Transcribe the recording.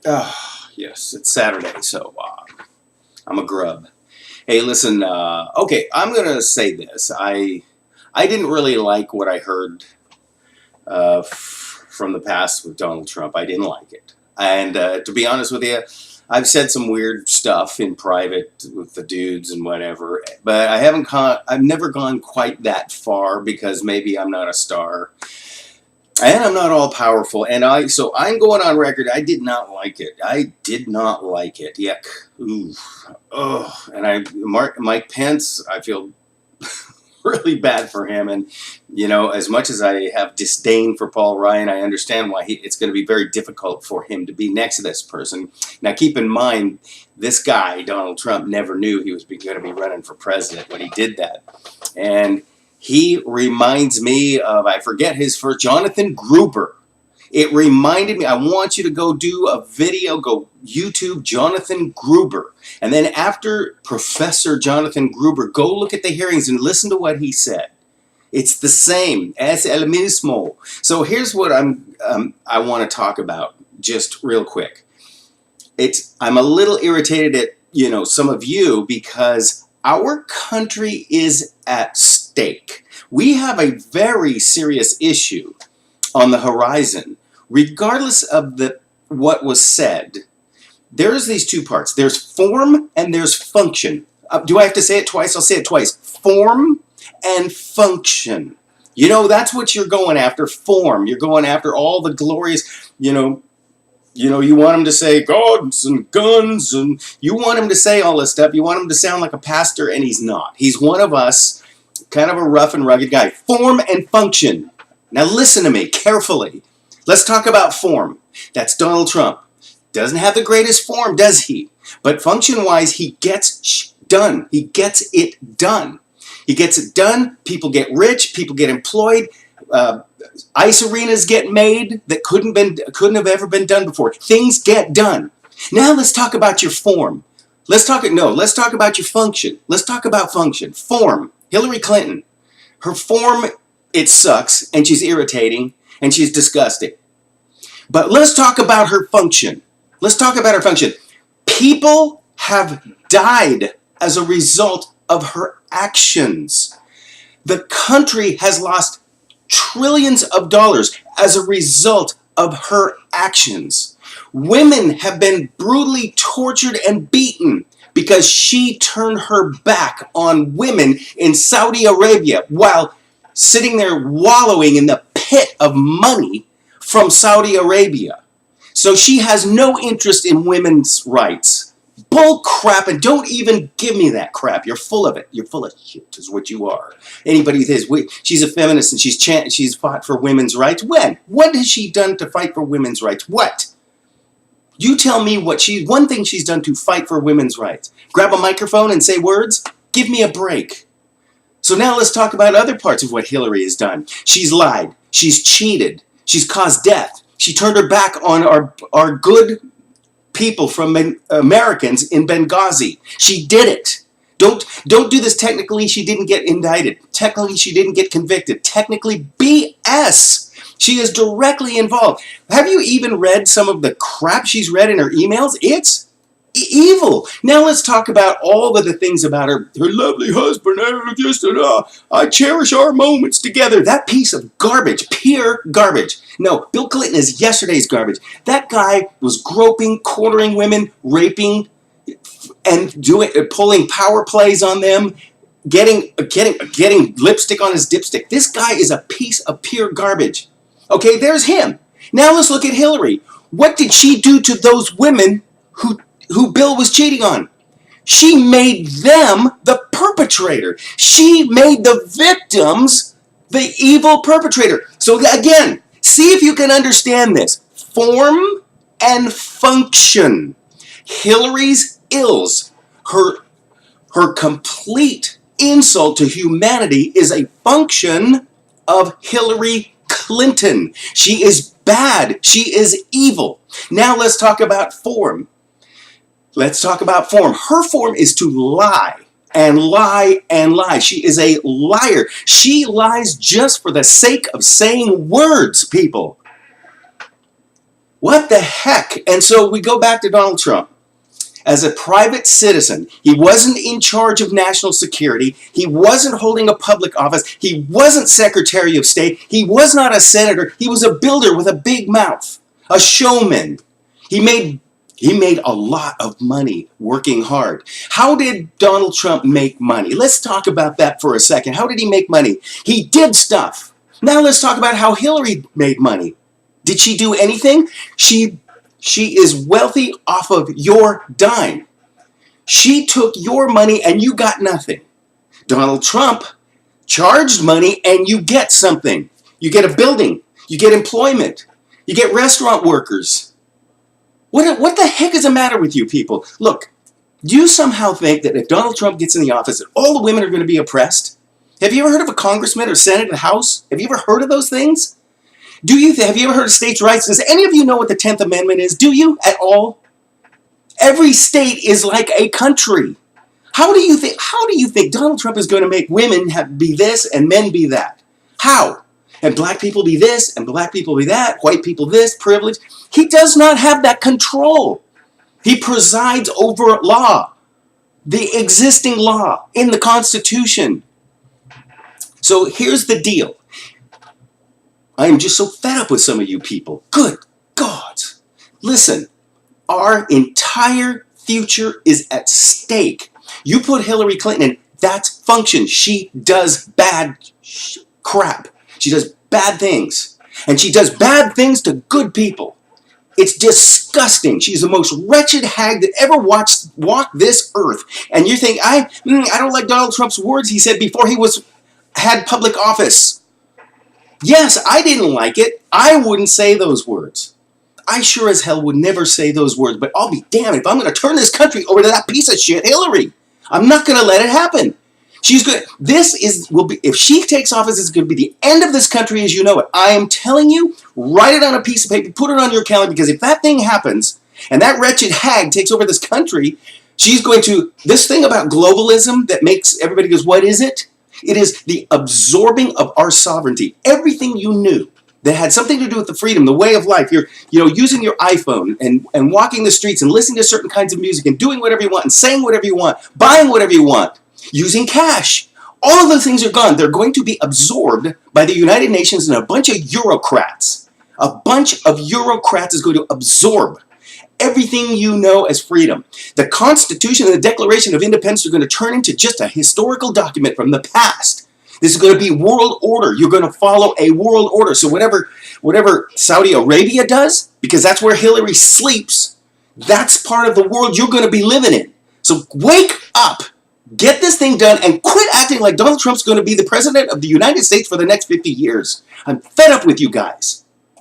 Yes, it's Saturday, so I'm a grub. Hey, listen. Okay, I'm gonna say this. I didn't really like what I heard from the past with Donald Trump. I didn't like it, and to be honest with you, I've said some weird stuff in private with the dudes and whatever. But I've never gone quite that far because maybe I'm not a star. And I'm not all powerful, so I'm going on record. I did not like it. I did not like it. Yuck. Ooh. Oh. And Mike Pence, I feel really bad for him. And as much as I have disdain for Paul Ryan, I understand why it's going to be very difficult for him to be next to this person. Now, keep in mind, this guy, Donald Trump, never knew he was going to be running for president when he did that, and he reminds me of, I forget his first, Jonathan Gruber. It reminded me, I want you to go do a video, go YouTube Jonathan Gruber. And then after Professor Jonathan Gruber, go look at the hearings and listen to what he said. It's the same, es el mismo. So here's what I want to talk about just real quick. I'm a little irritated at, some of you because our country is at stake. We have a very serious issue on the horizon. Regardless of what was said, there's these two parts. There's form and there's function. Do I have to say it twice? I'll say it twice. Form and function. That's what you're going after, form. You're going after all the glorious, you want him to say gods and guns, and you want him to say all this stuff. You want him to sound like a pastor, and he's not. He's one of us, kind of a rough and rugged guy. Form and function. Now listen to me carefully. Let's talk about form. That's Donald Trump. Doesn't have the greatest form, does he? But function-wise, he gets done. He gets it done. He gets it done. People get rich. People get employed. Ice arenas get made that couldn't have ever been done before. Things get done. Now let's talk about your form. Let's talk about your function. Let's talk about function. Form. Hillary Clinton. Her form, it sucks, and she's irritating, and she's disgusting. But let's talk about her function. Let's talk about her function. People have died as a result of her actions. The country has lost trillions of dollars as a result of her actions. Women have been brutally tortured and beaten because she turned her back on women in Saudi Arabia while sitting there wallowing in the pit of money from Saudi Arabia. So she has no interest in women's rights. Bull crap, and don't even give me that crap. You're full of it. You're full of shit is what you are. Anybody who says she's a feminist and she's fought for women's rights. When? What has she done to fight for women's rights? What? You tell me one thing she's done to fight for women's rights. Grab a microphone and say words? Give me a break. So now let's talk about other parts of what Hillary has done. She's lied. She's cheated. She's caused death. She turned her back on our good people from Americans in Benghazi. She did it. Don't do this technically. She didn't get indicted. Technically, she didn't get convicted. Technically, BS. She is directly involved. Have you even read some of the crap she's read in her emails? It's evil. Now let's talk about all of the things about her lovely husband. I cherish our moments together. That piece of garbage, pure garbage. No, Bill Clinton is yesterday's garbage. That guy was groping, cornering women, raping, and pulling power plays on them, getting lipstick on his dipstick. This guy is a piece of pure garbage. Okay, there's him. Now let's look at Hillary. What did she do to those women who Bill was cheating on? She made them the perpetrator. She made the victims the evil perpetrator. So again, see if you can understand this. Form and function. Hillary's ills, her complete insult to humanity is a function of Hillary Clinton. She is bad. She is evil. Now let's talk about form. Let's talk about form. Her form is to lie and lie and lie. She is a liar. She lies just for the sake of saying words, people. What the heck? And so we go back to Donald Trump. As a private citizen, he wasn't in charge of national security. He wasn't holding a public office. He wasn't Secretary of State. He was not a senator. He was a builder with a big mouth, a showman. He made a lot of money working hard. How did Donald Trump make money? Let's talk about that for a second. How did he make money? He did stuff. Now let's talk about how Hillary made money. Did she do anything? She is wealthy off of your dime. She took your money and you got nothing. Donald Trump charged money and you get something. You get a building. You get employment. You get restaurant workers. What the heck is the matter with you people? Look, do you somehow think that if Donald Trump gets in the office that all the women are going to be oppressed? Have you ever heard of a congressman or senate or house? Have you ever heard of those things? Have you ever heard of states' rights? Does any of you know what the 10th Amendment is? Do you at all? Every state is like a country. How do you think Donald Trump is going to make women be this and men be that? How? And black people be this and black people be that, white people this, privilege. He does not have that control. He presides over law, the existing law in the Constitution. So here's the deal. I am just so fed up with some of you people. Good God. Listen, our entire future is at stake. You put Hillary Clinton in, that's function. She does bad crap. She does bad things. And she does bad things to good people. It's disgusting. She's the most wretched hag that ever walked this earth. And you think, I don't like Donald Trump's words he said before he had public office. Yes, I didn't like it. I wouldn't say those words. I sure as hell would never say those words, but I'll be damned if I'm going to turn this country over to that piece of shit, Hillary. I'm not going to let it happen. She's good. If she takes office, it's going to be the end of this country as you know it. I am telling you, write it on a piece of paper, put it on your calendar, because if that thing happens and that wretched hag takes over this country, this thing about globalism that makes everybody goes, what is it? It is the absorbing of our sovereignty. Everything you knew that had something to do with the freedom, the way of life, you're using your iPhone and walking the streets and listening to certain kinds of music and doing whatever you want and saying whatever you want, buying whatever you want, using cash. All of those things are gone. They're going to be absorbed by the United Nations and a bunch of Eurocrats. A bunch of Eurocrats is going to absorb everything you know as freedom. The Constitution and the Declaration of Independence are going to turn into just a historical document from the past. This is going to be world order. You're going to follow a world order. So whatever Saudi Arabia does, because that's where Hillary sleeps, that's part of the world you're going to be living in. So wake up, get this thing done, and quit acting like Donald Trump's going to be the president of the United States for the next 50 years. I'm fed up with you guys.